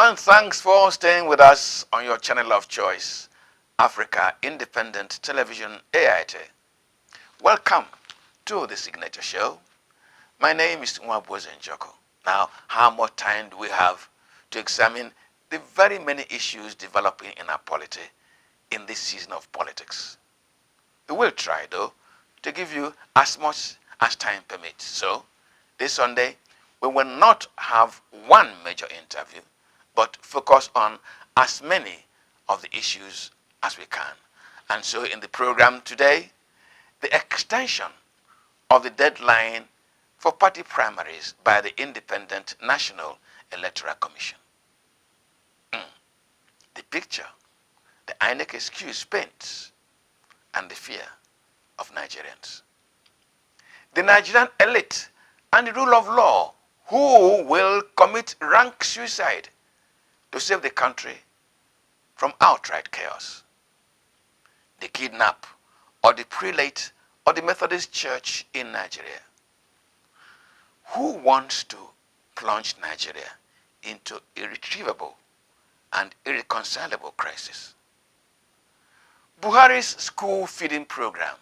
And thanks for staying with us on your channel of choice, Africa Independent Television AIT. Welcome to the Signature Show. My name is Nwabueze Njoko. Now, how much time do we have to examine the very many issues developing in our polity in this season of politics? We will try, though, to give you as much as time permits. So, this Sunday, we will not have one major interview, but focus on as many of the issues as we can. And so in the program today, the extension of the deadline for party primaries by the Independent National Electoral Commission. The picture the INEC excuse paints and the fear of Nigerians. The Nigerian elite and the rule of law who will commit rank suicide to save the country from outright chaos. The kidnap or the prelate or the Methodist Church in Nigeria. Who wants to plunge Nigeria into irretrievable and irreconcilable crisis? Buhari's school feeding program,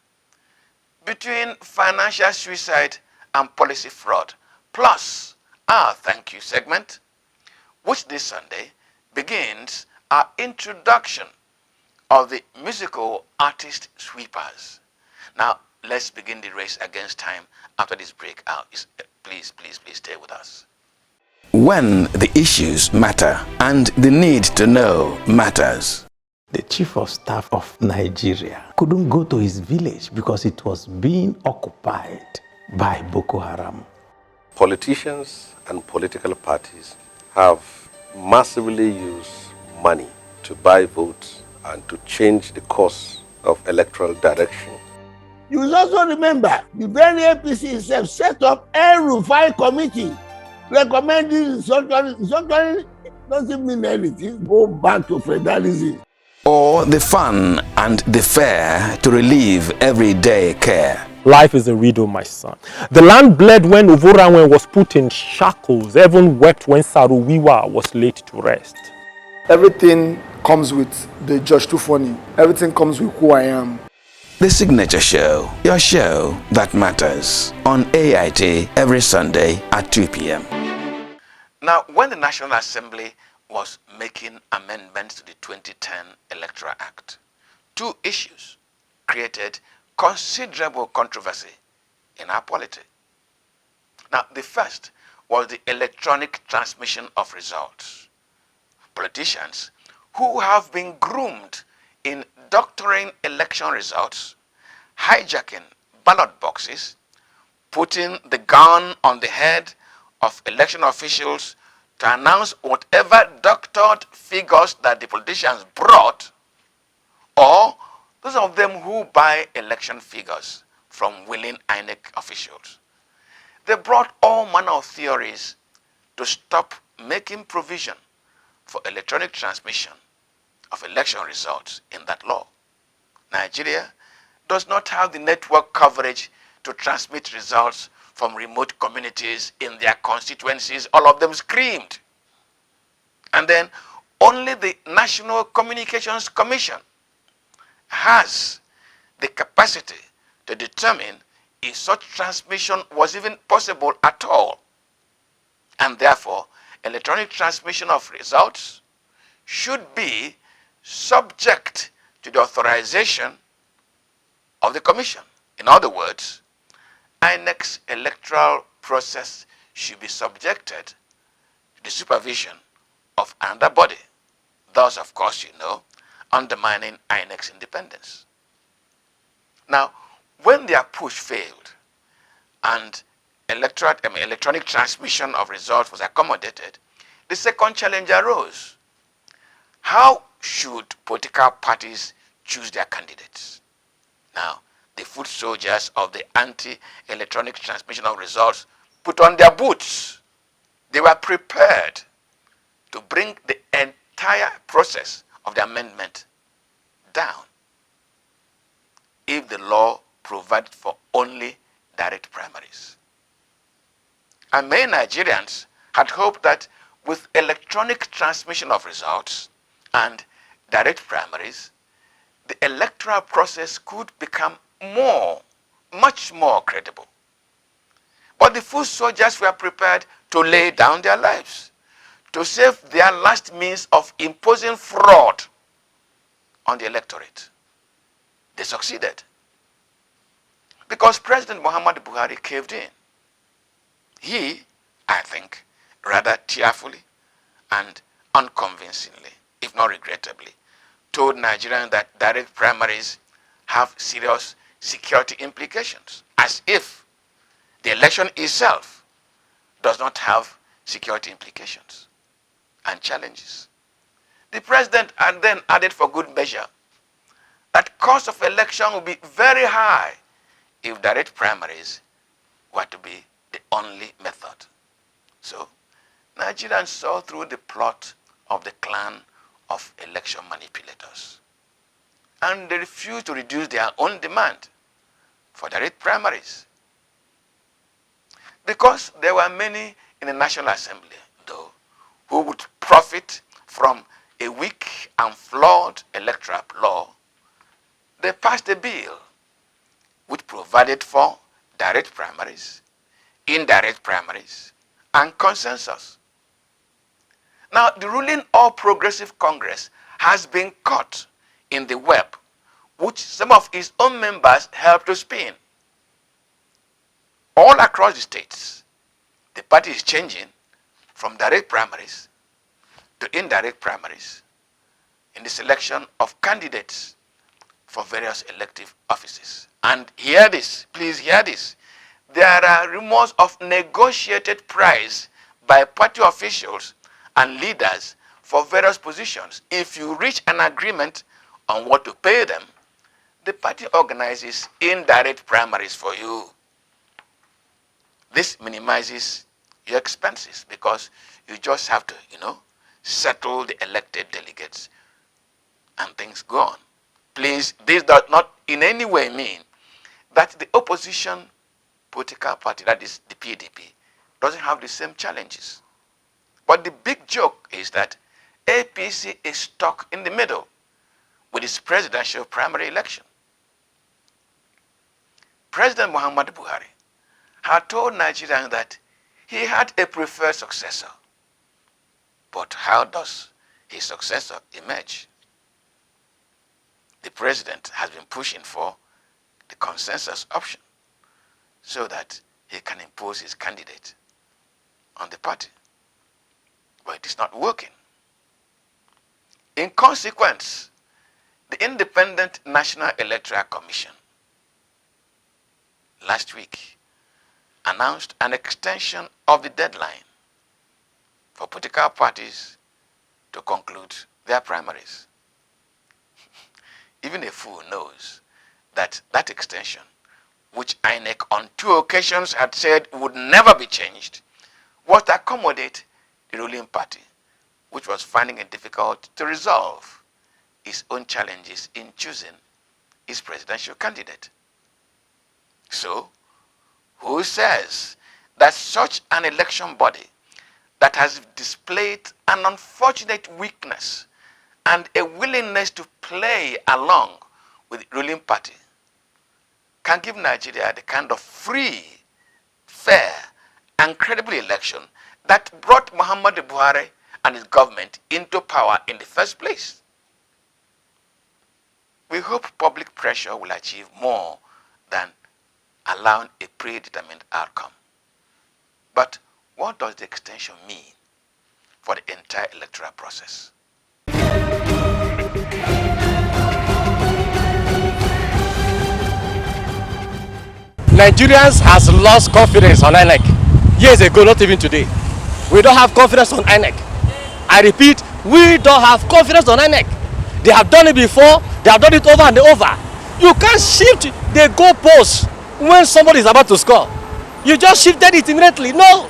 between financial suicide and policy fraud, plus our thank you segment, which this Sunday begins our introduction of the musical artist sweepers. Now, let's begin the race against time after this break. Please stay with us. When the issues matter and the need to know matters. The chief of staff of Nigeria couldn't go to his village because it was being occupied by Boko Haram. Politicians and political parties have massively used money to buy votes and to change the course of electoral direction. You will also remember the very APC itself set up a Rufai committee recommending restructuring doesn't mean anything. Go back to federalism. Or the fun and the fair to relieve everyday care. Life is a riddle, my son. The land bled when Uvoranwe was put in shackles. Heaven wept when Saruwiwa was laid to rest. Everything comes with the Judge Tufoni. Everything comes with who I am. The Signature Show, your show that matters, on AIT every Sunday at 2 p.m. Now, when the National Assembly was making amendments to the 2010 Electoral Act, two issues created considerable controversy in our polity. Now, the first was the electronic transmission of results. Politicians who have been groomed in doctoring election results, hijacking ballot boxes, putting the gun on the head of election officials to announce whatever doctored figures that the politicians brought, or those of them who buy election figures from willing INEC officials. They brought all manner of theories to stop making provision for electronic transmission of election results in that law. Nigeria does not have the network coverage to transmit results from remote communities in their constituencies. All of them screamed. And then only the National Communications Commission has the capacity to determine if such transmission was even possible at all. And therefore, electronic transmission of results should be subject to the authorization of the Commission. In other words, INEC's electoral process should be subjected to the supervision of another body, thus, of course, undermining INEC's independence. Now, when their push failed and electronic transmission of results was accommodated, the second challenge arose. How should political parties choose their candidates? Now, the foot soldiers of the anti-electronic transmission of results put on their boots. They were prepared to bring the entire process of the amendment down if the law provided for only direct primaries. And many Nigerians had hoped that with electronic transmission of results and direct primaries, the electoral process could become much more credible. But the foot soldiers were prepared to lay down their lives to save their last means of imposing fraud on the electorate. They succeeded because President Muhammadu Buhari caved in. He, I think, rather tearfully and unconvincingly, if not regrettably, told Nigerians that direct primaries have serious security implications, as if the election itself does not have security implications and challenges. The president had then added for good measure that cost of election will be very high if direct primaries were to be the only method. So Nigerians saw through the plot of the clan of election manipulators, and they refused to reduce their own demand for direct primaries. Because there were many in the National Assembly, though, who would profit from a weak and flawed electoral law, they passed a bill which provided for direct primaries, indirect primaries, and consensus. Now, the ruling All Progressive Congress has been caught in the web which some of its own members helped to spin. All across the states, the party is changing from direct primaries to indirect primaries in the selection of candidates for various elective offices. And hear this, please hear this. There are rumors of negotiated price by party officials and leaders for various positions. If you reach an agreement on what to pay them, the party organizes indirect primaries for you. This minimizes your expenses because you just have to, settle the elected delegates and things go on. Please, this does not in any way mean that the opposition political party, that is the PDP, doesn't have the same challenges. But the big joke is that APC is stuck in the middle with its presidential primary election. President Muhammadu Buhari had told Nigerians that he had a preferred successor. But how does his successor emerge? The president has been pushing for the consensus option so that he can impose his candidate on the party. But it is not working. In consequence, the Independent National Electoral Commission last week announced an extension of the deadline for political parties to conclude their primaries. Even a fool knows that that extension, which INEC on 2 occasions had said would never be changed, was to accommodate the ruling party, which was finding it difficult to resolve its own challenges in choosing its presidential candidate. So, who says that such an election body that has displayed an unfortunate weakness and a willingness to play along with the ruling party can give Nigeria the kind of free, fair, and credible election that brought Muhammadu Buhari and his government into power in the first place? We hope public pressure will achieve more than allowing a predetermined outcome. But what does the extension mean for the entire electoral process? Nigerians has lost confidence on INEC years ago, not even today. We don't have confidence on INEC. I repeat, we don't have confidence on INEC. They have done it before, they have done it over and over. You can't shift the goalposts when somebody is about to score. You just shifted it immediately. No.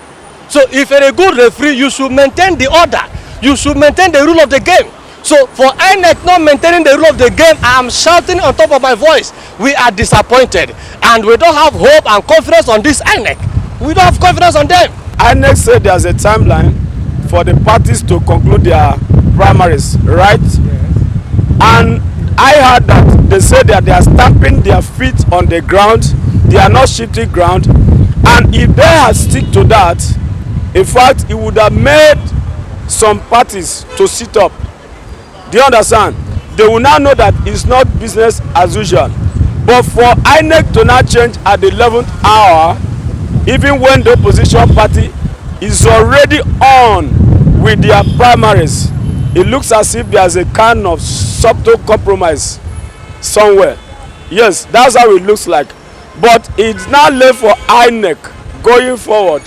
So if you're a good referee, you should maintain the order. You should maintain the rule of the game. So for INEC not maintaining the rule of the game, I am shouting on top of my voice. We are disappointed and we don't have hope and confidence on this INEC. We don't have confidence on them. INEC said there's a timeline for the parties to conclude their primaries, right? And I heard that they say that they are stamping their feet on the ground, they are not shifting ground, and if they had stick to that, in fact, it would have made some parties to sit up. Do you understand? They will now know that it's not business as usual. But for INEC to now change at the 11th hour, even when the opposition party is already on with their primaries, it looks as if there's a kind of subtle compromise somewhere. Yes, that's how it looks like. But it's now left for INEC going forward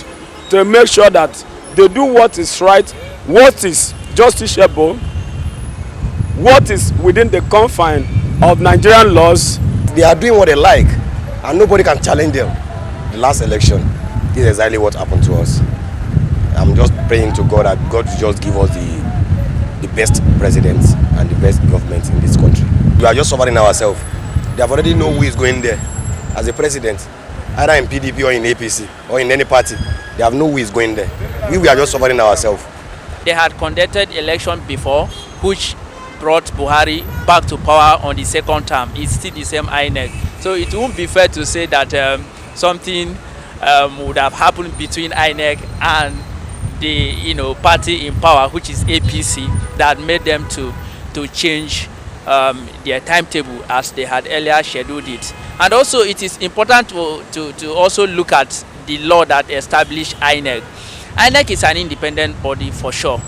to make sure that they do what is right, what is justiciable, what is within the confine of Nigerian laws. They are doing what they like, and nobody can challenge them. The last election, this is exactly what happened to us. I'm just praying to God that God will just give us the best presidents and the best government in this country. We are just suffering ourselves. They have already know who is going there as a president, either in PDP or in APC or in any party. They have know who is going there. We are just suffering ourselves. They had conducted election before, which brought Buhari back to power on the second term. It's still the same INEC. So it won't be fair to say that something would have happened between INEC and the party in power, which is APC, that made them to change their timetable as they had earlier scheduled it. And also it is important to also look at the law that established INEC. INEC is an independent body for sure,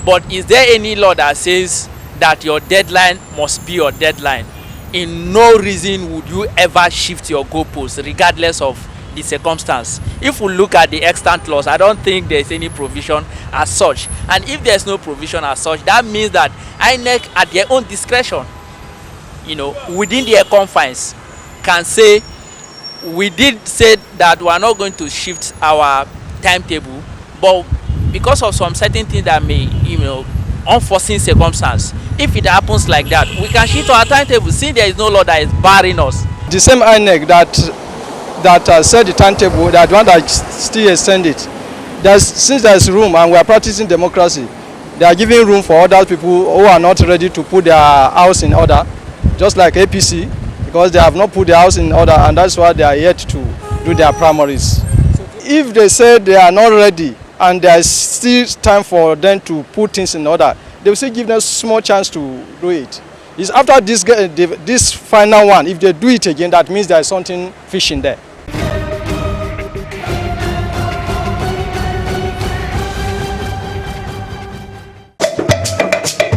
but is there any law that says that your deadline must be your deadline? In no reason would you ever shift your goalposts regardless of the circumstance. If we look at the extant laws, I don't think there's any provision as such. And if there's no provision as such, that means that INEC at their own discretion, within their confines, can say, we did say that we are not going to shift our timetable, but because of some certain things that may, unforeseen circumstance, if it happens like that, we can shift our timetable, since there is no law that is barring us. The same INEC that set the timetable, that one that still extend it. Since there's room and we are practicing democracy, they are giving room for other people who are not ready to put their house in order, just like APC, because they have not put their house in order, and that's why they are yet to do their primaries. If they say they are not ready and there is still time for them to put things in order, they will still give them a small chance to do it. It's after this final one, if they do it again, that means there is something fishing there.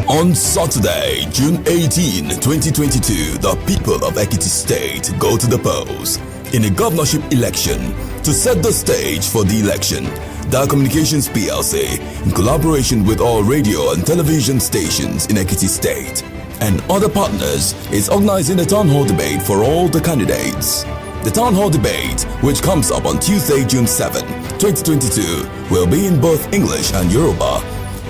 On Saturday, June 18, 2022, the people of Ekiti State go to the polls in a governorship election. To set the stage for the election, Dar Communications PLC, in collaboration with all radio and television stations in Ekiti State and other partners, is organizing a town hall debate for all the candidates. The town hall debate, which comes up on Tuesday, June 7, 2022, will be in both English and Yoruba.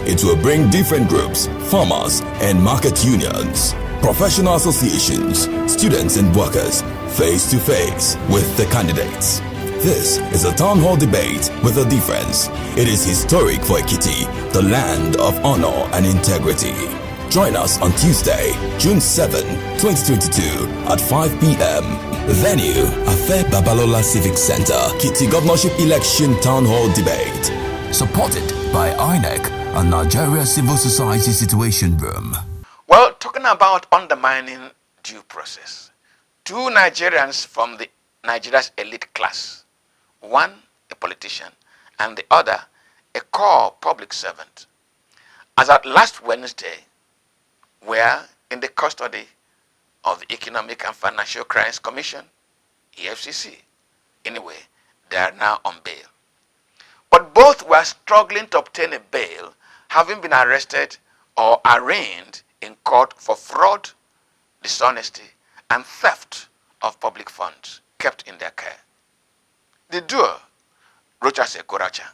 It will bring different groups, farmers and market unions, professional associations, students and workers, face to face with the candidates. This is a town hall debate with a difference. It is historic for Ekiti, the land of honor and integrity. Join us on Tuesday, June 7, 2022 at 5 p.m. Venue, Afe Babalola Civic Center, Ekiti Governorship Election Town Hall Debate. Supported by INEC and Nigeria Civil Society Situation Room. Well, talking about undermining due process, two Nigerians from the Nigeria's elite class, one a politician and the other a core public servant, as at last Wednesday, were in the custody of the Economic and Financial Crimes Commission, EFCC. Anyway, they are now on bail. But both were struggling to obtain a bail, having been arrested or arraigned in court for fraud, dishonesty, and theft of public funds kept in their care. The duo, Rochas Ekoracha,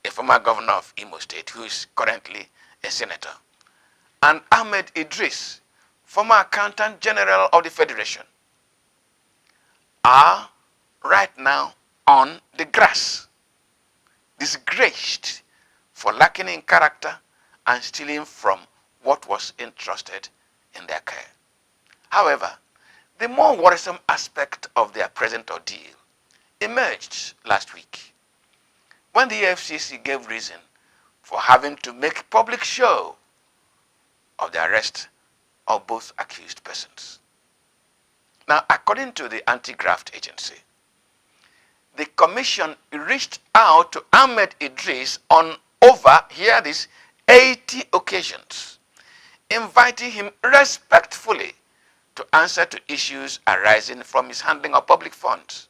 a former governor of Imo State who is currently a senator, and Ahmed Idris, former accountant general of the Federation, are right now on the grass, disgraced for lacking in character and stealing from what was entrusted in their care. However, the more worrisome aspect of their present ordeal emerged last week when the EFCC gave reason for having to make public show of the arrest of both accused persons. Now, according to the anti-graft agency, the commission reached out to Ahmed Idris on over, hear this, 80 occasions, inviting him respectfully to answer to issues arising from his handling of public funds.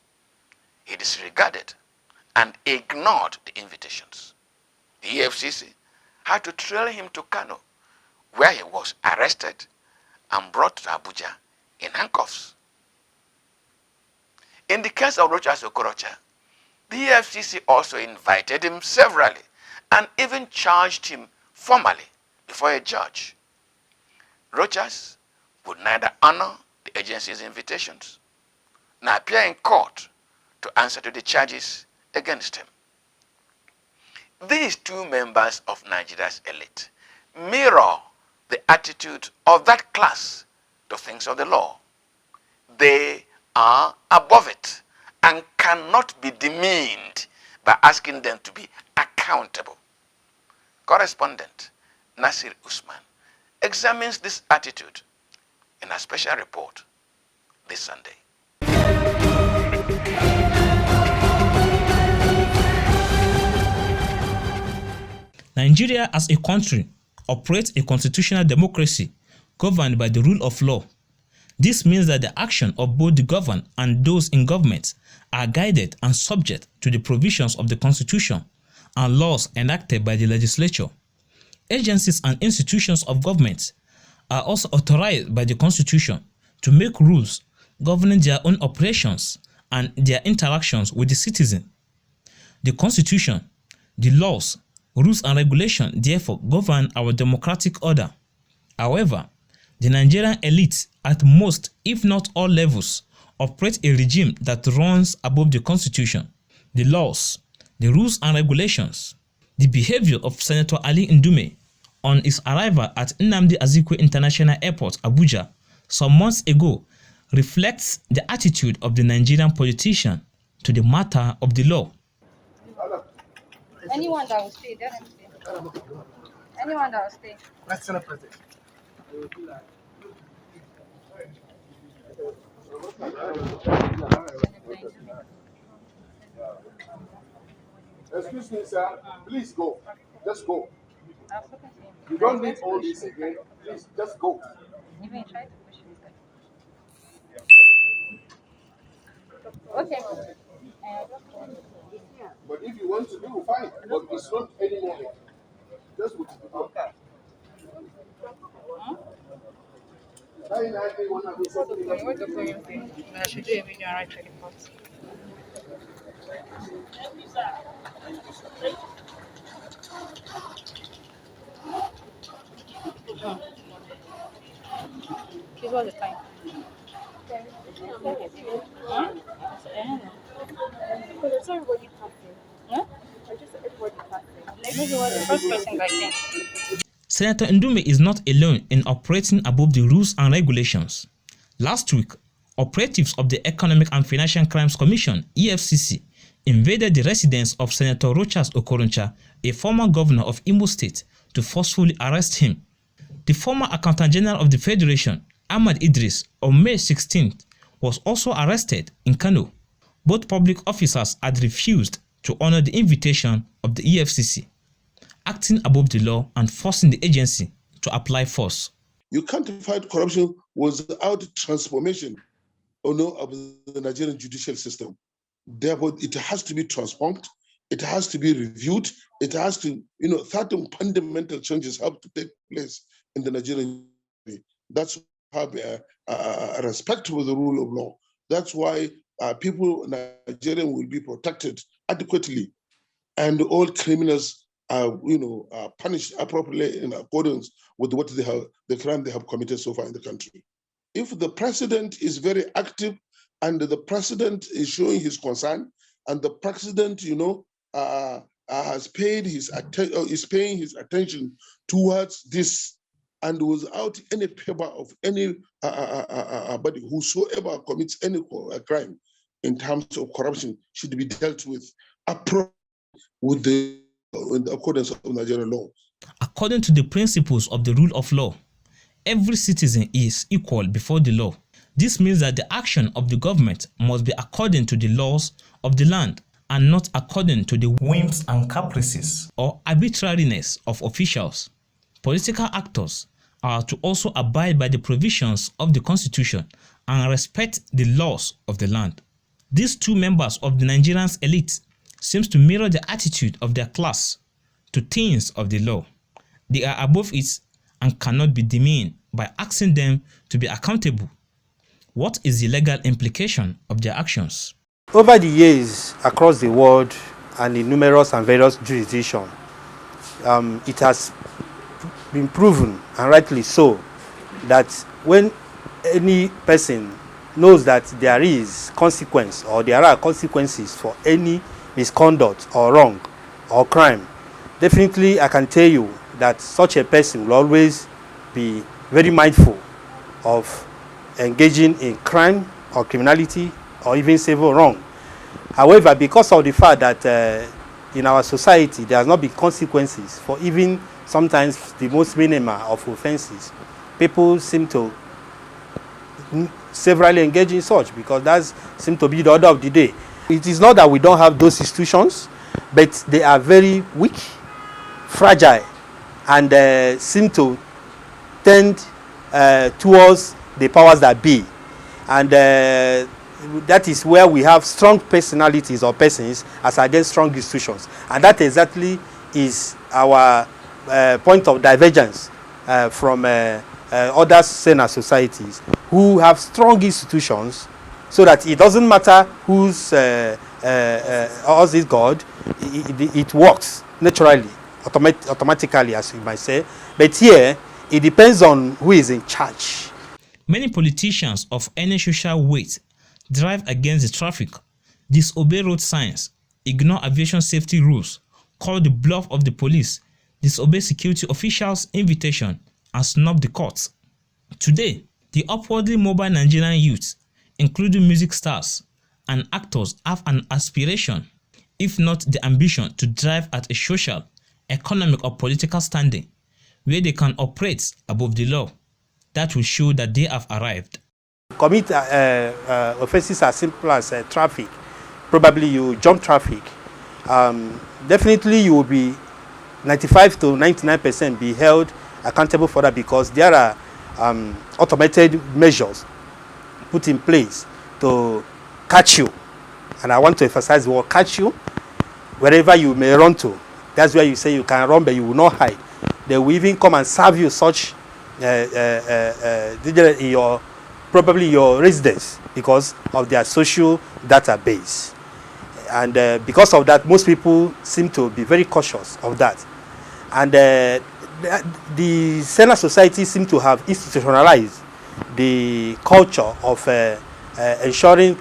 He disregarded and ignored the invitations. The EFCC had to trail him to Kano, where he was arrested and brought to Abuja in handcuffs. In the case of Rochas Okorocha, the EFCC also invited him severally and even charged him formally before a judge. Rochas would neither honor the agency's invitations nor appear in court to answer to the charges against him. These two members of Nigeria's elite mirror the attitude of that class to things of the law. They are above it and cannot be demeaned by asking them to be accountable. Correspondent Nasir Usman examines this attitude in a special report this Sunday. Nigeria as a country operates a constitutional democracy governed by the rule of law. This means that the action of both the governed and those in government are guided and subject to the provisions of the Constitution and laws enacted by the legislature. Agencies and institutions of government are also authorized by the Constitution to make rules governing their own operations and their interactions with the citizen. The Constitution, the laws, rules and regulations therefore govern our democratic order. However, the Nigerian elite at most, if not all levels, operate a regime that runs above the Constitution, the laws, the rules and regulations. The behavior of Senator Ali Ndume on his arrival at Nnamdi Azikiwe International Airport, Abuja, some months ago reflects the attitude of the Nigerian politician to the matter of the law. Anyone that will stay, let them stay. Anyone that will stay. Let's celebrate it. Excuse me, sir. Please go. Just go. You don't need all this again. Please, just go. Even try to push it. Okay. But if you want to do, fine. But it's not anymore. Just with the okay. I should do a video and write a report. Please, what's the time? Huh? Because it's everybody passing. Huh? I just said everybody passing. Maybe was the first person that came. Senator Ndume is not alone in operating above the rules and regulations. Last week, operatives of the Economic and Financial Crimes Commission, EFCC, invaded the residence of Senator Rochas Okorocha, a former governor of Imo State, to forcefully arrest him. The former Accountant General of the Federation, Ahmed Idris, on May 16th, was also arrested in Kano. Both public officers had refused to honor the invitation of the EFCC, acting above the law and forcing the agency to apply force. You can't fight corruption without transformation of the Nigerian judicial system. Therefore, it has to be transformed. It has to be reviewed. It has to, certain fundamental changes have to take place in the Nigerian judiciary. That's have a respect for the rule of law. That's why people in Nigeria will be protected adequately, and all criminals are, punished appropriately in accordance with what the crime they have committed so far in the country. If the president is very active and the president is showing his concern, and the president, is paying his attention towards this, and without any paper of any body whosoever commits any crime in terms of corruption should be dealt with in the accordance of Nigerian law. According to the principles of the rule of law, every citizen is equal before the law. This means that the action of the government must be according to the laws of the land and not according to the whims and caprices or arbitrariness of officials. Political actors are to also abide by the provisions of the Constitution and respect the laws of the land. These two members of the Nigerian elite seems to mirror the attitude of their class to things of the law. They are above it and cannot be demeaned by asking them to be accountable. What is the legal implication of their actions? Over the years across the world and in numerous and various jurisdictions, it has been proven, and rightly so, that when any person knows that there is consequence or there are consequences for any misconduct or wrong or crime, definitely I can tell you that such a person will always be very mindful of engaging in crime or criminality or even civil wrong. However, because of the fact that in our society there has not been consequences for even sometimes the most minimal of offenses, people seem to severally engage in such because that seems to be the order of the day. It is not that we don't have those institutions, but they are very weak, fragile, and seem to tend towards the powers that be. And that is where we have strong personalities or persons as against strong institutions. And that exactly is our point of divergence from other senior societies who have strong institutions, so that it doesn't matter who's is God, it works naturally, automatically, as you might say. But here, it depends on who is in charge. Many politicians of any social weight drive against the traffic, disobey road signs, ignore aviation safety rules, call the bluff of the police, disobey security officials' invitation, and snub the courts. Today, the upwardly mobile Nigerian youth, including music stars and actors, have an aspiration, if not the ambition, to drive at a social, economic, or political standing where they can operate above the law. That will show that they have arrived. Commit offenses as simple as traffic. Probably you jump traffic. Definitely you will be 95 to 99% be held accountable for that, because there are automated measures put in place to catch you. And I want to emphasize the word catch you wherever you may run to. That's where you say you can run, but you will not hide. They will even come and serve you such in your probably your residence because of their social database. And because of that, most people seem to be very cautious of that. And the senior society seem to have institutionalized the culture of ensuring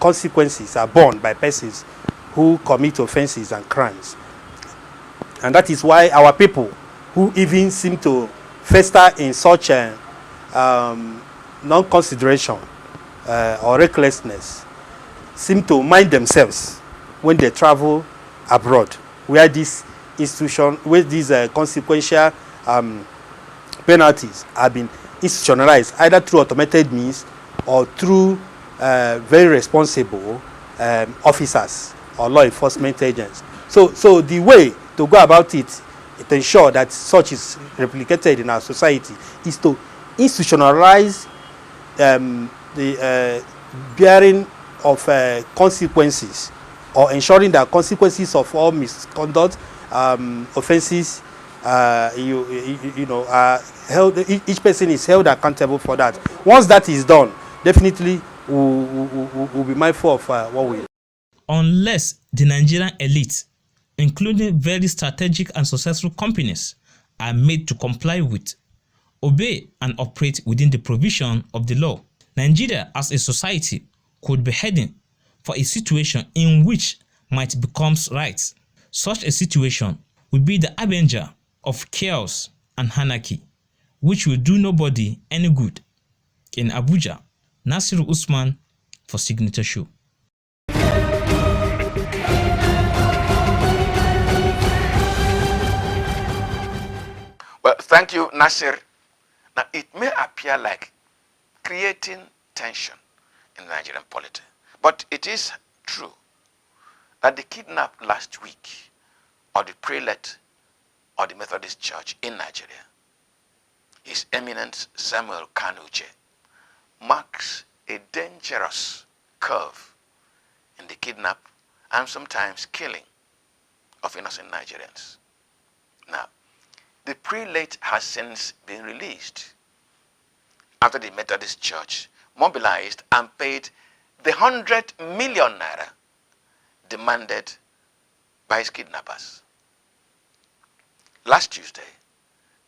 consequences are borne by persons who commit offenses and crimes. And that is why our people, who even seem to fester in such non-consideration or recklessness, seem to mind themselves when they travel abroad, where this institution, where these consequential penalties have been institutionalized, either through automated means or through very responsible officers or law enforcement agents. So the way to go about it to ensure that such is replicated in our society is to institutionalize the bearing of consequences, or ensuring that consequences of all misconduct, offenses, you know, are held. Each person is held accountable for that. Once that is done, definitely we'll be mindful of what we. Unless the Nigerian elite, including very strategic and successful companies, are made to comply with, obey, and operate within the provision of the law, Nigeria as a society could be heading for a situation in which might become right. Such a situation will be the avenger of chaos and anarchy, which will do nobody any good. In Abuja, Nasiru Usman for Signature Show. Well, thank you, Nasir. Now, it may appear like creating tension in Nigerian polity, but it is true that the kidnap last week of the prelate of the Methodist Church in Nigeria, His Eminence Samuel Kanuche, marks a dangerous curve in the kidnap and sometimes killing of innocent Nigerians. Now, the prelate has since been released after the Methodist Church mobilized and paid the 100 million naira demanded by his kidnappers. Last Tuesday,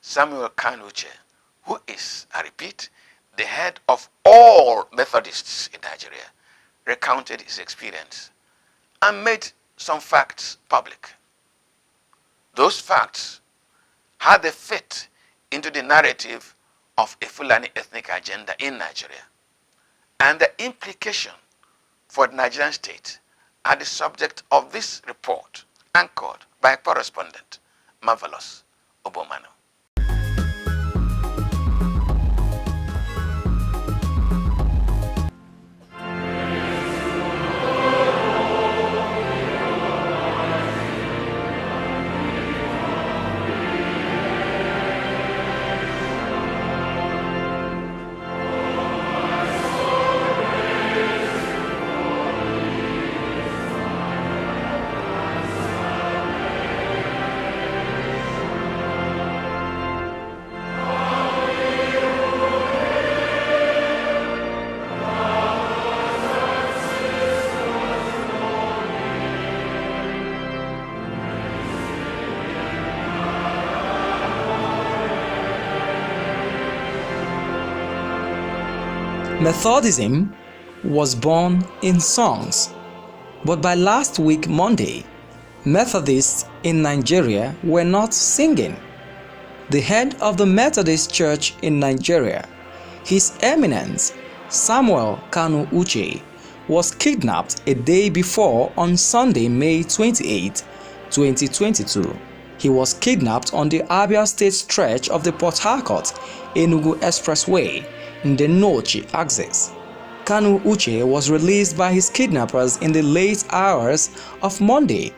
Samuel Kanuche, who is, I repeat, the head of all Methodists in Nigeria, recounted his experience and made some facts public. Those facts had a fit into the narrative of a Fulani ethnic agenda in Nigeria, and the implication for the Nigerian state are the subject of this report, anchored by correspondent Marvelous Obomano. Methodism was born in songs, but by last week Monday, Methodists in Nigeria were not singing. The head of the Methodist Church in Nigeria, His Eminence Samuel Kanu Uche, was kidnapped a day before on Sunday, May 28, 2022. He was kidnapped on the Abia State stretch of the Port Harcourt-Enugu Expressway in the Nochi axis. Kanu Uche was released by his kidnappers in the late hours of Monday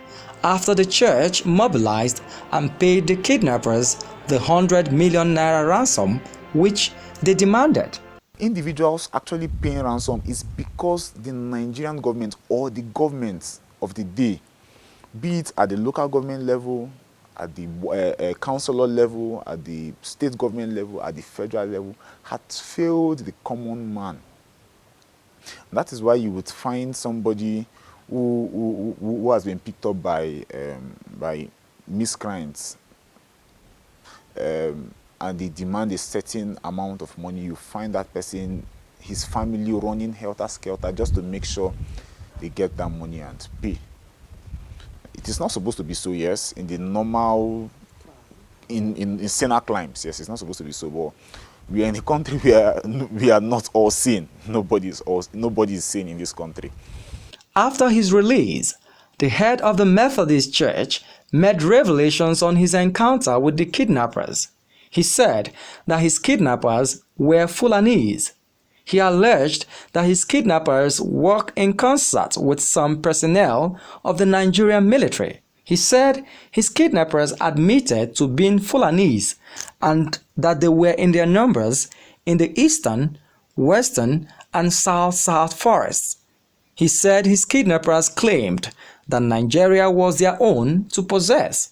after the church mobilized and paid the kidnappers the 100 million naira ransom which they demanded. Individuals actually paying ransom is because the Nigerian government or the governments of the day, be it at the local government level, at the councillor level, at the state government level, at the federal level, had failed the common man. That is why you would find somebody who has been picked up by miscreants and they demand a certain amount of money. You find that person, his family running helter-skelter just to make sure they get that money and pay. It is not supposed to be so, yes, in the normal, in saner climes, yes, it's not supposed to be so, but we are in a country where we are not all sane. Nobody is sane in this country. After his release, the head of the Methodist Church made revelations on his encounter with the kidnappers. He said that his kidnappers were Fulanese. He alleged that his kidnappers work in concert with some personnel of the Nigerian military. He said his kidnappers admitted to being Fulanese and that they were in their numbers in the eastern, western, and south forests. He said his kidnappers claimed that Nigeria was their own to possess.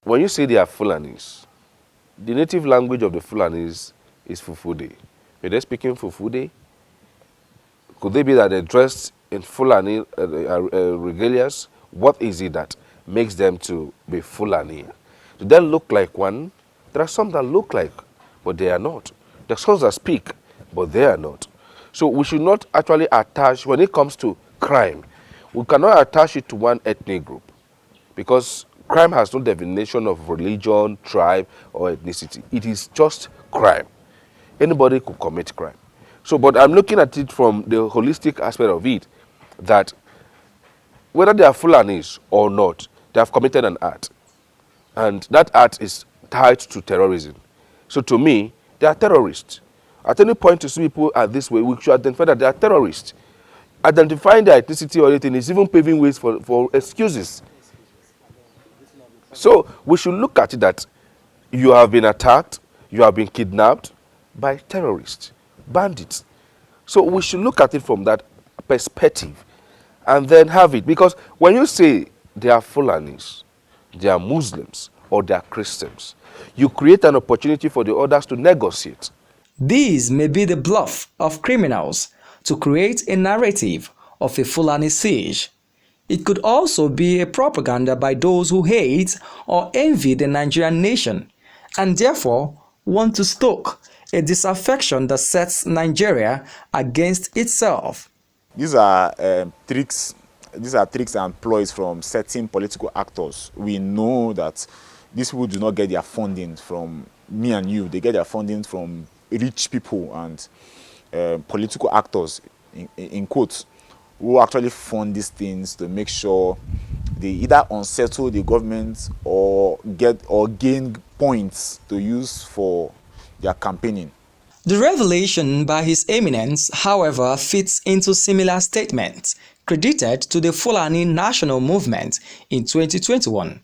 When you say they are Fulanese, the native language of the Fulanese is Fufude. Are they speaking Fufude? Could they be that they're dressed in Fulani regalias? What is it that makes them to be Fulani? Do they look like one? There are some that look like, but they are not. There are some that speak, but they are not. So we should not actually attach, when it comes to crime, we cannot attach it to one ethnic group. because crime has no definition of religion, tribe, or ethnicity. It is just crime. Anybody could commit crime. So, but I'm looking at it from the holistic aspect of it, that whether they are Fulanis or not, they have committed an act. And that act is tied to terrorism. So to me, they are terrorists. At any point to see people are this way, we should identify that they are terrorists. Identifying their ethnicity or anything is even paving ways for excuses. So we should look at it that you have been attacked, you have been kidnapped by terrorists, bandits. So we should look at it from that perspective and then have it. Because when you say they are Fulanis, they are Muslims, or they are Christians, you create an opportunity for the others to negotiate. These may be the bluff of criminals to create a narrative of a Fulani siege. It could also be a propaganda by those who hate or envy the Nigerian nation and therefore want to stoke a disaffection that sets Nigeria against itself. These are tricks. These are tricks and ploys from certain political actors. We know that these people do not get their funding from me and you. They get their funding from rich people and political actors, in quotes, who actually fund these things to make sure they either unsettle the government or gain points to use for their campaigning. The revelation by His Eminence, however, fits into similar statements credited to the Fulani National Movement in 2021,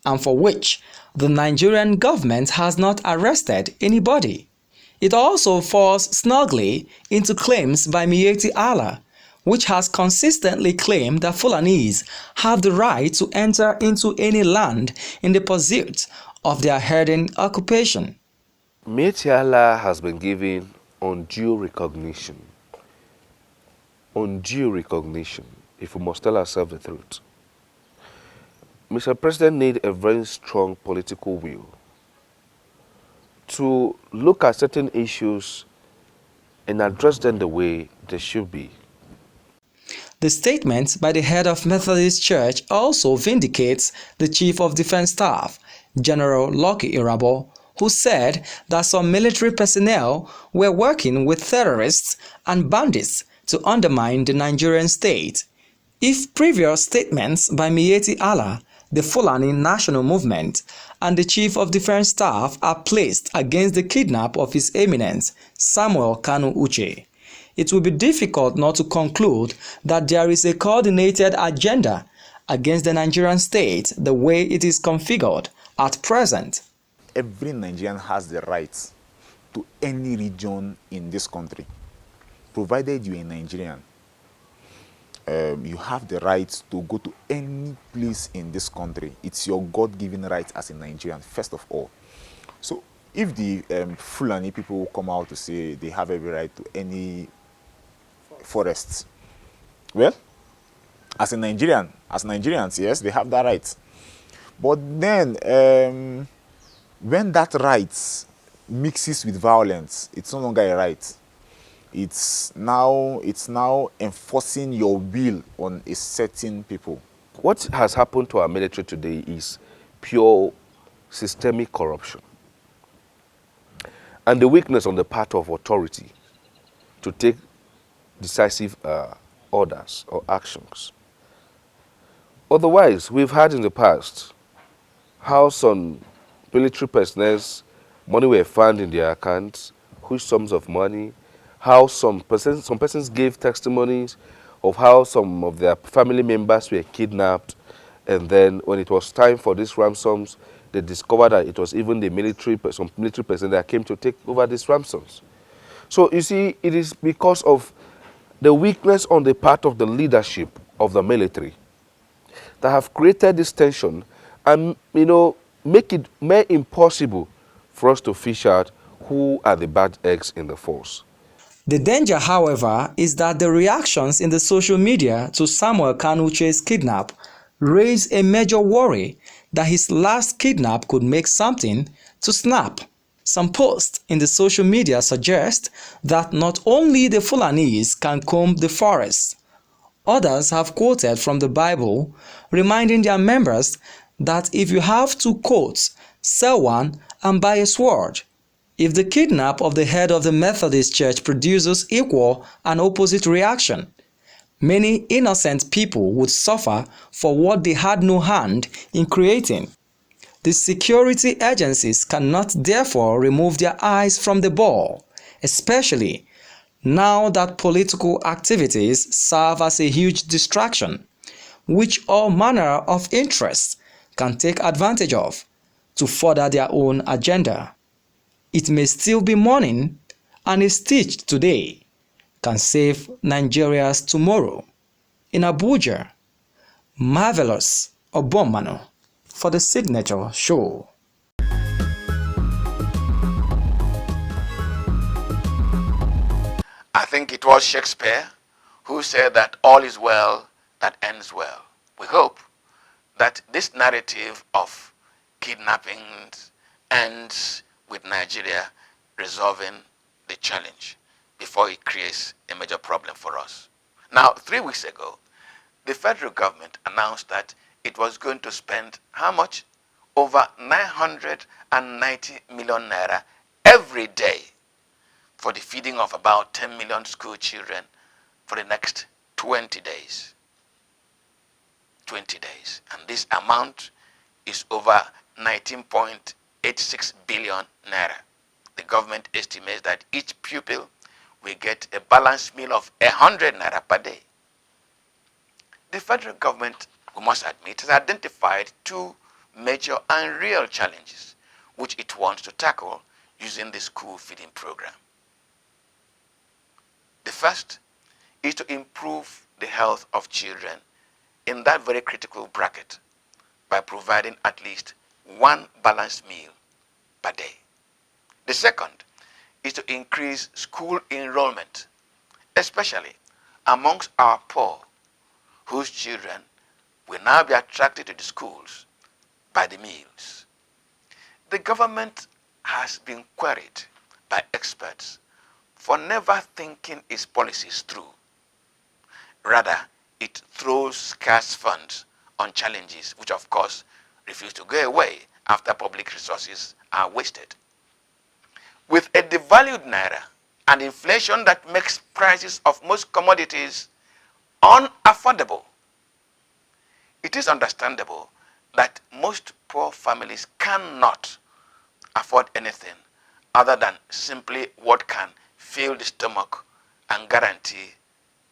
and for which the Nigerian government has not arrested anybody. It also falls snugly into claims by Miyetti Allah, which has consistently claimed that Fulanis have the right to enter into any land in the pursuit of their herding occupation. Miyetti Allah has been given undue recognition. Undue recognition, if we must tell ourselves the truth. Mr. President needs a very strong political will to look at certain issues and address them the way they should be. The statement by the head of Methodist Church also vindicates the Chief of Defense Staff, General Lucky Irabo, who said that some military personnel were working with terrorists and bandits to undermine the Nigerian state. If previous statements by Miyetti Allah, the Fulani National Movement, and the Chief of Defense Staff are placed against the kidnap of His Eminence, Samuel Kanu Uche, it will be difficult not to conclude that there is a coordinated agenda against the Nigerian state the way it is configured at present. Every Nigerian has the right to any region in this country. Provided you're a Nigerian, you have the right to go to any place in this country. It's your God-given right as a Nigerian, first of all. So if the Fulani people come out to say they have every right to any forests, well, as Nigerians, yes, they have that right. But then, when that right mixes with violence, it's no longer a right. It's now enforcing your will on a certain people. What has happened to our military today is pure systemic corruption and the weakness on the part of authority to take decisive orders or actions. Otherwise, we've had in the past how some military personnel, money were found in their accounts, huge sums of money, how some persons gave testimonies of how some of their family members were kidnapped, and then when it was time for these ransoms, they discovered that it was even some military personnel that came to take over these ransoms. So you see, it is because of the weakness on the part of the leadership of the military that have created this tension and, make it more impossible for us to fish out who are the bad eggs in the force. The danger, however, is that the reactions in the social media to Samuel Kanuche's kidnap raise a major worry that his last kidnap could make something to snap. Some posts in the social media suggest that not only the Fulanis can comb the forest. Others have quoted from the Bible, reminding their members that if you have two coats, sell one and buy a sword. If the kidnap of the head of the Methodist Church produces equal and opposite reaction, many innocent people would suffer for what they had no hand in creating. The security agencies cannot therefore remove their eyes from the ball, especially now that political activities serve as a huge distraction, which all manner of interests can take advantage of to further their own agenda. It may still be morning, and a stitch today can save Nigeria's tomorrow. In Abuja, Marvelous Obomano for the Signature Show. I think it was Shakespeare who said that all is well that ends well. We hope that this narrative of kidnappings ends with Nigeria resolving the challenge before it creates a major problem for us. Now, 3 weeks ago, the federal government announced that it was going to spend how much? Over 990 million naira every day for the feeding of about 10 million school children for the next 20 days. 20 days. And this amount is over 19.86 billion naira. The government estimates that each pupil will get a balanced meal of 100 naira per day. The federal government, we must admit, has identified two major and real challenges which it wants to tackle using the school feeding program. The first is to improve the health of children in that very critical bracket by providing at least one balanced meal per day. The second is to increase school enrollment, especially amongst our poor, whose children will now be attracted to the schools by the meals. The government has been queried by experts for never thinking its policies through. Rather, it throws scarce funds on challenges which of course refuse to go away after public resources are wasted. With a devalued naira and inflation that makes prices of most commodities unaffordable, it is understandable that most poor families cannot afford anything other than simply what can fill the stomach and guarantee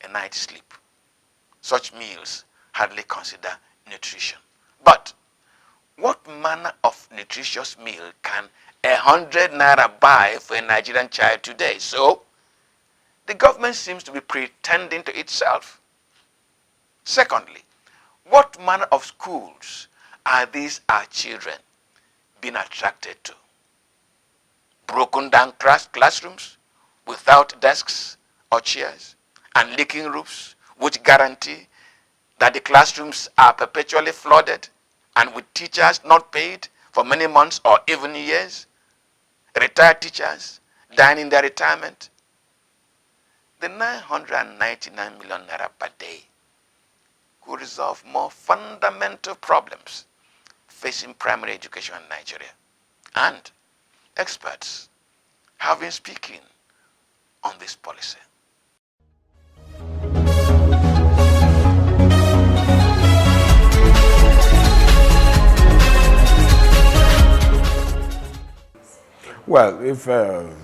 a night's sleep. Such meals hardly consider nutrition. But what manner of nutritious meal can 100 naira buy for a Nigerian child today? So, the government seems to be pretending to itself. Secondly, what manner of schools are these our children being attracted to? Broken down classrooms without desks or chairs and leaking roofs which guarantee that the classrooms are perpetually flooded and with teachers not paid for many months or even years, retired teachers dying in their retirement. The 999 million naira per day could resolve more fundamental problems facing primary education in Nigeria. And experts have been speaking on this policy. Well, if the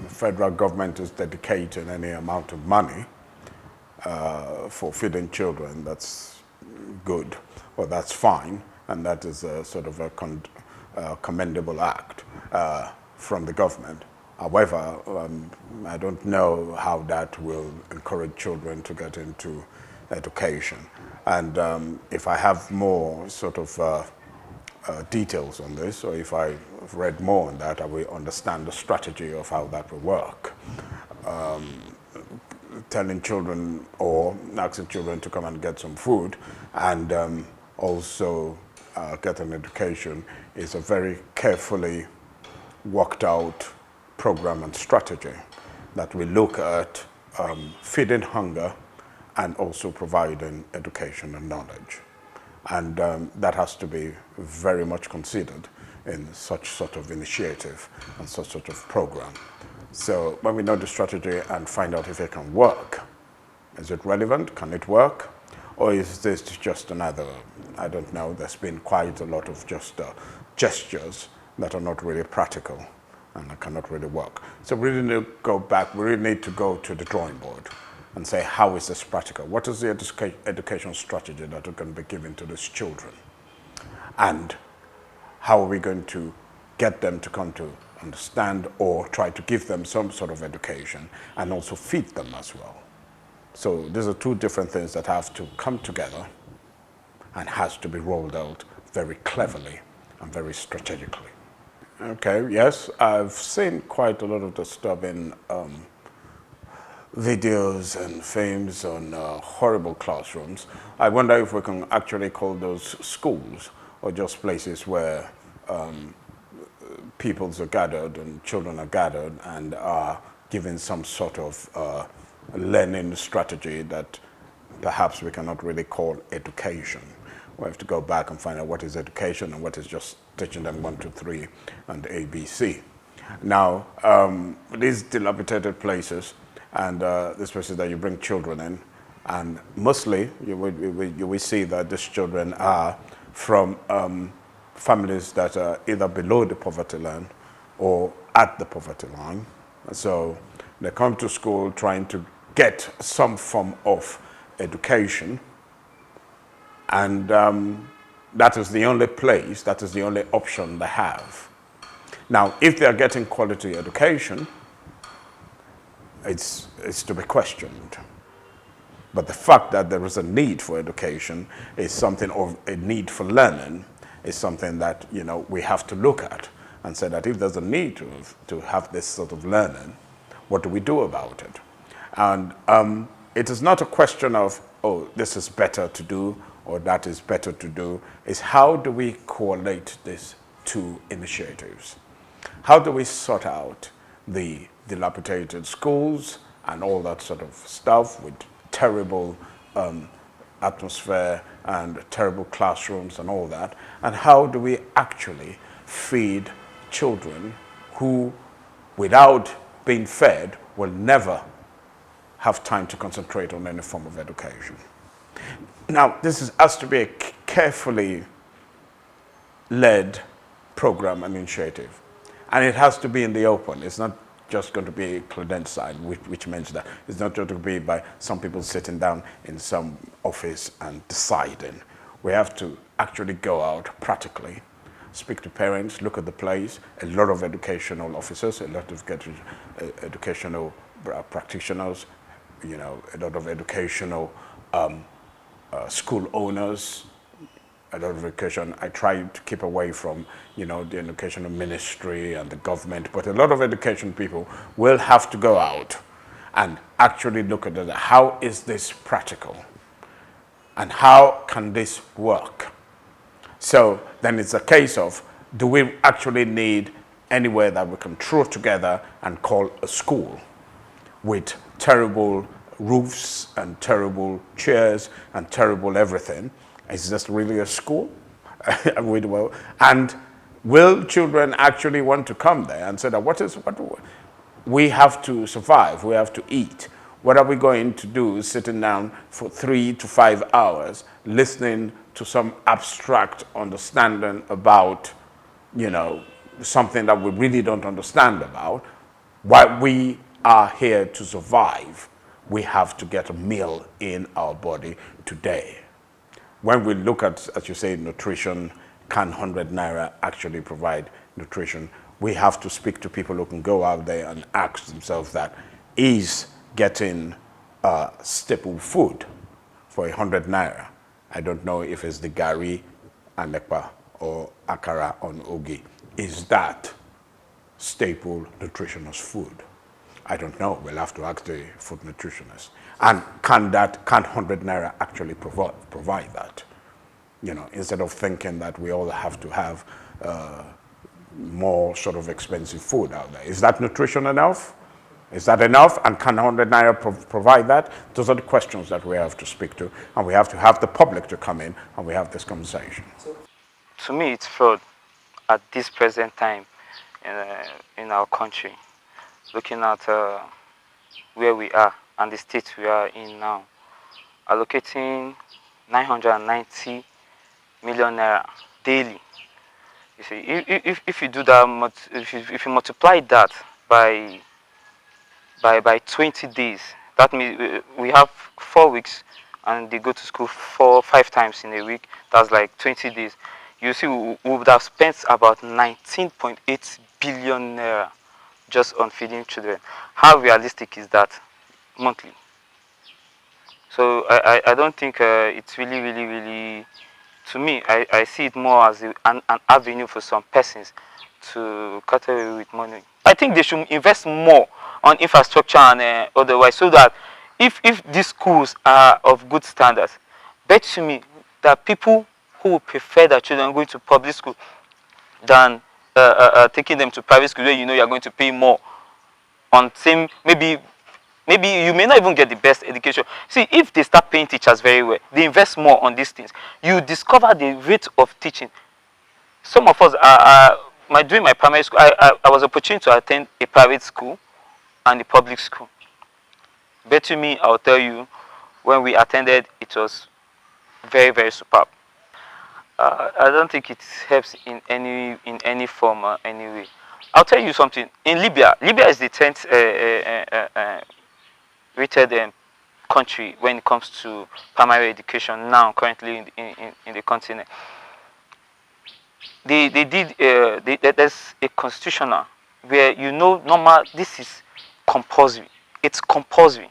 federal government is dedicating any amount of money for feeding children, that's good, or that's fine, and that is a sort of a commendable act from the government. However, I don't know how that will encourage children to get into education. And if I have more sort of details on this, or if I've read more on that, I will understand the strategy of how that will work. Telling children or asking children to come and get some food and also get an education is a very carefully worked out program and strategy that will look at feeding hunger and also providing education and knowledge. And that has to be very much considered in such sort of initiative and such sort of program. So when we know the strategy and find out if it can work, is it relevant? Can it work? Or is this just another, I don't know, there's been quite a lot of just gestures that are not really practical and that cannot really work. So we really need to go back, we really need to go to the drawing board and say, how is this practical? What is the education strategy that we can be given to these children? And how are we going to get them to come to understand or try to give them some sort of education and also feed them as well? So these are two different things that have to come together and has to be rolled out very cleverly and very strategically. Okay, yes, I've seen quite a lot of disturbing videos and films on horrible classrooms. I wonder if we can actually call those schools or just places where peoples are gathered and children are gathered and are given some sort of learning strategy that perhaps we cannot really call education. We have to go back and find out what is education and what is just teaching them 1, 2, 3 and ABC. Now, these dilapidated places and these places that you bring children in, and mostly you will see that these children are from families that are either below the poverty line or at the poverty line. So they come to school trying to get some form of education, and that is the only place, that is the only option they have. Now, if they are getting quality education, it's to be questioned. But the fact that there is a need for education is something of a need for learning, is something that, you know, we have to look at and say that if there's a need to have this sort of learning, what do we do about it? And it is not a question of, oh, this is better to do or that is better to do. It's how do we correlate these two initiatives? How do we sort out the dilapidated schools and all that sort of stuff with terrible atmosphere and terrible classrooms and all that? And how do we actually feed children who, without being fed, will never have time to concentrate on any form of education? Now, this has to be a carefully led program and initiative. And it has to be in the open. It's not just going to be clandestine, which means that it's not going to be by some people sitting down in some office and deciding. We have to actually go out practically, speak to parents, look at the place, a lot of educational officers, a lot of educational practitioners, you know, a lot of educational school owners, a lot of education. I try to keep away from, you know, the educational ministry and the government, but a lot of education people will have to go out and actually look at it. How is this practical? And how can this work? So then it's a case of, do we actually need anywhere that we can throw together and call a school with terrible roofs and terrible chairs and terrible everything? Is this really a school? And will children actually want to come there and say that what we have to survive, we have to eat? What are we going to do sitting down for 3 to 5 hours listening to some abstract understanding about, you know, something that we really don't understand about? While we are here to survive, we have to get a meal in our body today. When we look at, as you say, nutrition, can 100 naira actually provide nutrition? We have to speak to people who can go out there and ask themselves that, is getting staple food for 100 naira, I don't know if it's the gari, anekpa, or akara on ogi, is that staple nutritionist food? I don't know. We'll have to ask the food nutritionist. And can 100 naira actually provide that? You know, instead of thinking that we all have to have more sort of expensive food out there. Is that nutrition enough? Is that enough? And can 100 naira provide that? Those are the questions that we have to speak to, and we have to have the public to come in and we have this conversation. To me, it's fraud at this present time in our country. Looking at where we are and the state we are in now, allocating 990 million naira daily. You see, if you do that, if you multiply that by 20 days, that means we have 4 weeks and they go to school 5 times in a week. That's like 20 days. You see, we would have spent about 19.8 billion naira just on feeding children. How realistic is that monthly? So I don't think it's really, to me, I see it more as an avenue for some persons to cut away with money. I think they should invest more on infrastructure and otherwise, so that if these schools are of good standards, bet to me that people who would prefer their children going to public school than taking them to private school where you know you're going to pay more on same, maybe you may not even get the best education. See, if they start paying teachers very well, they invest more on these things, you discover the rate of teaching. Some of us during my primary school, I was opportune to attend a private school and a public school. Bet to me, I'll tell you, when we attended, it was very superb. I don't think it helps in any form or any way. I'll tell you something. In Libya is the 10th rated country when it comes to primary education now, currently in the continent. There's a constitutional where normal, this is compulsory. It's compulsory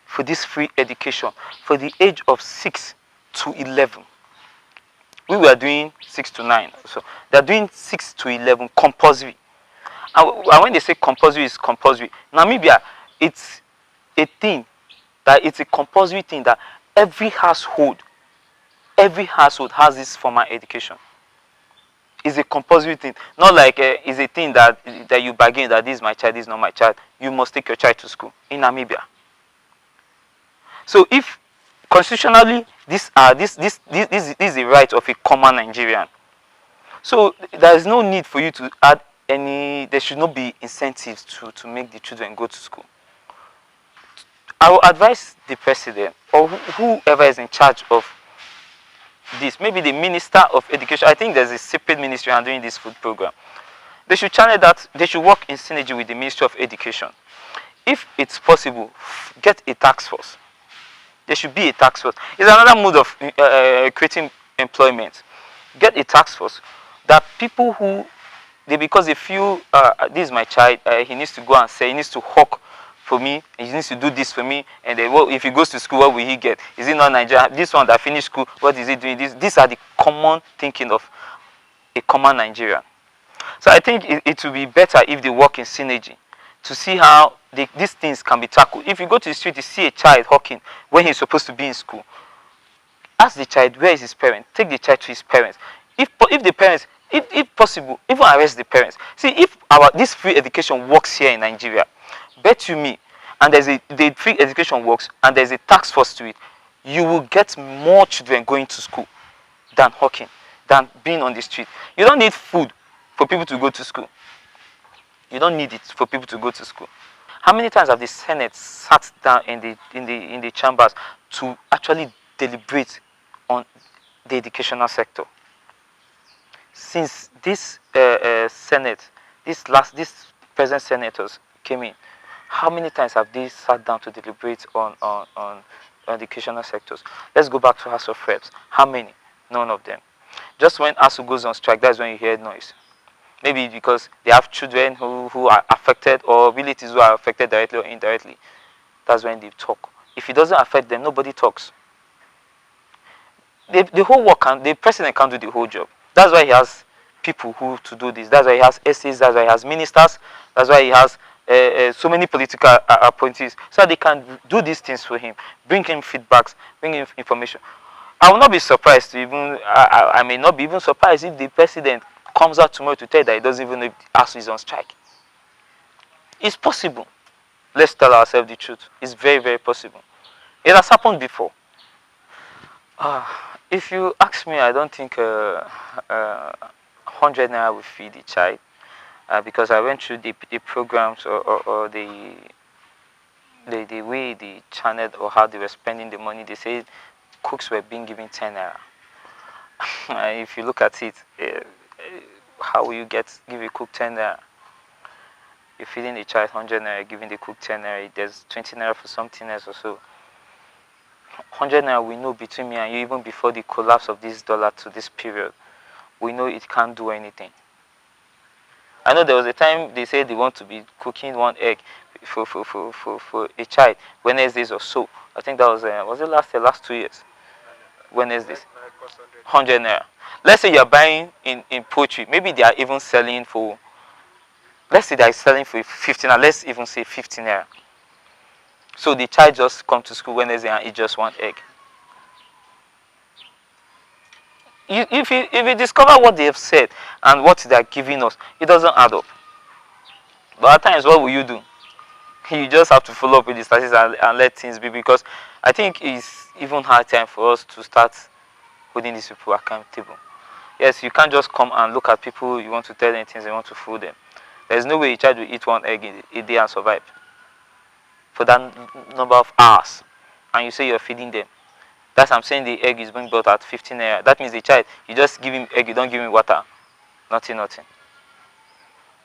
for this free education for the age of 6 to 11. We were doing 6 to 9, so they're doing 6 to 11 compulsory. And when they say compulsory, is compulsory. Namibia, it's a thing that it's a compulsory thing that every household has this formal education. It's a compulsory thing, not like it's a thing that you bargain that this is my child, this is not my child. You must take your child to school in Namibia. So if constitutionally this is the right of a common Nigerian, so there is no need for you to add any. There should not be incentives to make the children go to school. I will advise the president or whoever is in charge of this, maybe the Minister of Education. I think there's a separate ministry handling this food program. They should channel that. They should work in synergy with the Ministry of Education. If it's possible, get a task force. There should be a task force. It's another mode of creating employment. Get a task force that people because they feel this is my child, he needs to go and say, he needs to hawk for me, he needs to do this for me, and if he goes to school, what will he get? Is it not Nigeria? This one that finished school, what is he doing? These are the common thinking of a common Nigerian. So I think it will be better if they work in synergy to see how these things can be tackled. If you go to the street, you see a child hawking when he's supposed to be in school, ask the child, where is his parent? Take the child to his parents. If the parents, if possible, even arrest the parents. See, if this free education works here in Nigeria, bet you me, and the free education works, and there's a task force to it, you will get more children going to school than hawking, than being on the street. You don't need food for people to go to school. You don't need it for people to go to school. How many times have the Senate sat down in the chambers to actually deliberate on the educational sector? Since this Senate, these present senators came in, how many times have they sat down to deliberate on educational sectors? Let's go back to House of Reps. How many? None of them. Just when ASU goes on strike, that's when you hear noise. Maybe because they have children who are affected, or relatives who are affected directly or indirectly. That's when they talk. If it doesn't affect them, nobody talks. The whole work, the president can't do the whole job. That's why he has people who to do this. That's why he has essays. That's why he has ministers. That's why he has so many political appointees, so they can do these things for him, bring him feedbacks, bring him information. I will not be surprised to even, I may not be even surprised if the president comes out tomorrow to tell that he doesn't even know if ASU is on strike. It's possible. Let's tell ourselves the truth. It's very, very possible. It has happened before. If you ask me, I don't think 100 naira will feed the child, because I went through the programs or the way they channeled or how they were spending the money. They said cooks were being given 10 naira. If you look at it, how will you give a cook 10 naira? You're feeding the child 100 naira, giving the cook 10 naira. There's 20 naira for something else or so. 100 naira, we know between me and you, even before the collapse of this dollar to this period, we know it can't do anything. I know there was a time they said they want to be cooking 1 egg for a child Wednesdays or so. I think that was it last 2 years? Wednesdays. 100 naira. Let's say you're buying in poultry. Maybe they are even selling for, let's say they are selling for 15 naira. Let's even say 15 naira. So the child just come to school Wednesday and eat just 1 egg. If you discover what they have said and what they are giving us, it doesn't add up. But at times, what will you do? You just have to follow up with the statistics and let things be, because I think it's even hard time for us to start holding these people accountable. Yes, you can't just come and look at people, you want to tell them things, you want to fool them. There's no way a child will eat 1 egg a day and survive for that number of hours, and you say you're feeding them. That's I'm saying the egg is being bought at 15 naira. That means the child, you just give him egg, you don't give him water. Nothing.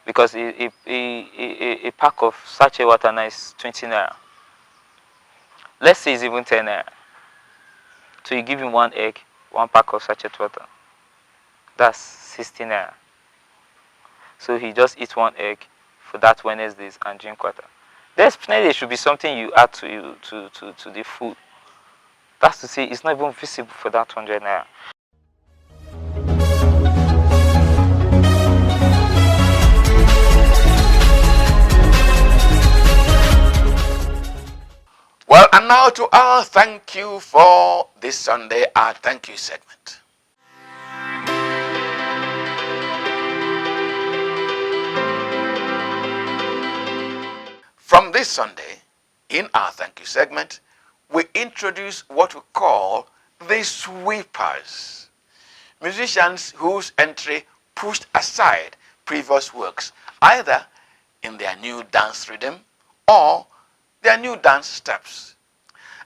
Because a pack of sachet water now is 20 naira. Let's say it's even 10 naira. So you give him 1 egg, 1 pack of sachet water. That's 16 naira. So he just eats 1 egg for that Wednesdays and drink water. Definitely, there should be something you add to the food. That's to say, it's not even visible for that 100 naira. Well, and now to our thank you for this Sunday, our thank you segment. From this Sunday, in our thank you segment, we introduce what we call the sweepers. Musicians whose entry pushed aside previous works, either in their new dance rhythm or their new dance steps.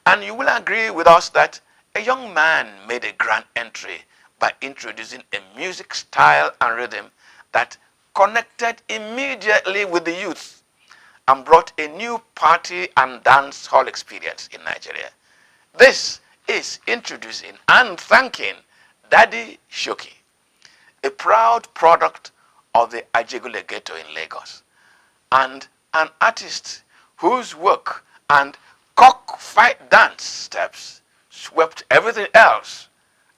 And you will agree with us that a young man made a grand entry by introducing a music style and rhythm that connected immediately with the youth and brought a new party and dance hall experience in Nigeria. This is introducing and thanking Daddy Shoki, a proud product of the Ajegule Ghetto in Lagos, and an artist whose work and cockfight dance steps swept everything else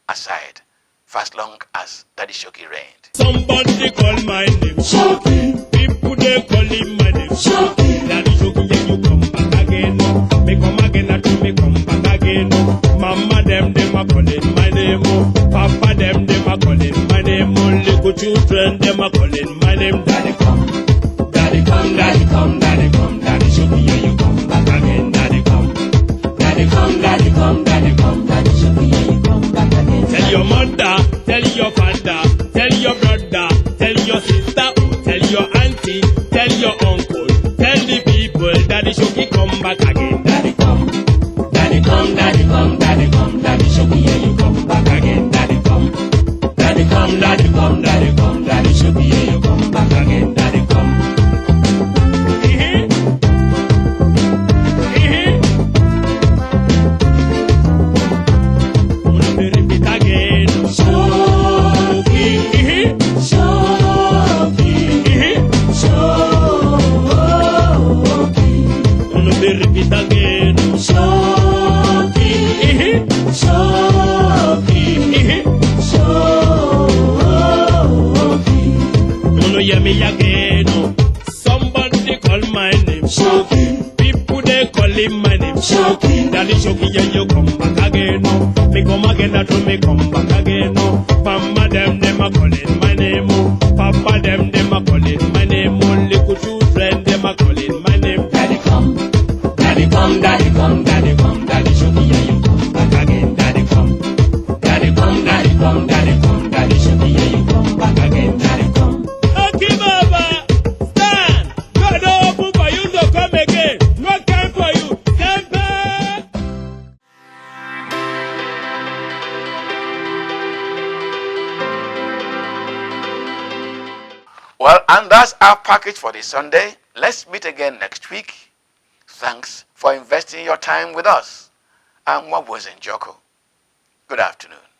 aside for as long as Daddy Shoki reigned. Somebody call my name Shoki. People they call him my name Shoki. Daddy Shoki, yeah, you come back again. Me come again and me come back again. Mama them a calling my name. Papa them a calling my name. Little children them a calling my name. Daddy come, daddy come, daddy come, daddy come, daddy Shoki, yeah, you come back again. Daddy come, daddy come, daddy come, daddy come, daddy Shoki, yeah, you come back again. Tell your mother, tell your father, tell your brother, tell your sister, tell your auntie, tell your uncle, tell the people Daddy Shoki come back again. Daddy come, daddy come, daddy come, daddy come, daddy Shoki, yeah, you come back again. Daddy come, daddy come, daddy come, daddy come, daddy Shoki, yeah, you come back again. Daddy come. Somebody call my name Shoki. People they call him my name Shoki. Daddy Shoki, yeah, you come back again. Me come again and me come back again. Mama them a calling my name. Papa them a calling my name. Little children them a calling my name. Daddy come. Well, and that's our package for this Sunday. Let's meet again next week. Thanks for investing your time with us. I'm Wabweze Njoko. Good afternoon.